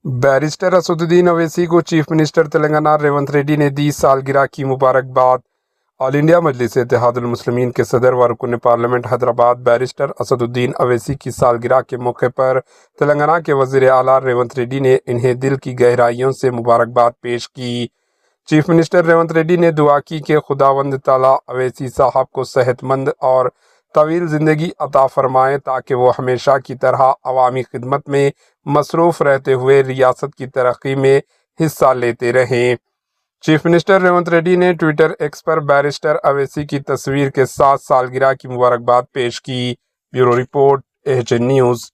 Barrister Asaduddin Owaisi को chief minister Telangana Revanth Reddy ने दी सालगिरह की मुबारकबाद। ऑल इंडिया मजलिस इत्तेहादुल मुस्लिमीन के सदर व रुकन पार्लियामेंट हैदराबाद बैरिस्टर असदुद्दीन अवैसी की सालगिरह के मौके पर तेलंगाना के वजीर आला रेवंत रेड्डी ने इन्हें दिल की गहराइयों से मुबारकबाद पेश की। चीफ मिनिस्टर रेवंत रेड्डी ने दुआ की कि खुदावंद ताला अवैसी साहब को सेहतमंद और तवील ज़िंदगी अता फरमाएं ताकि वो हमेशा की तरह अवामी खिदमत में मसरूफ़ रहते हुए रियासत की तरक्की में हिस्सा लेते रहें। चीफ मिनिस्टर रेवंत रेड्डी ने ट्विटर एक्स पर बैरिस्टर अवैसी की तस्वीर के साथ सालगिरह की मुबारकबाद पेश की। Bureau report, AHN news.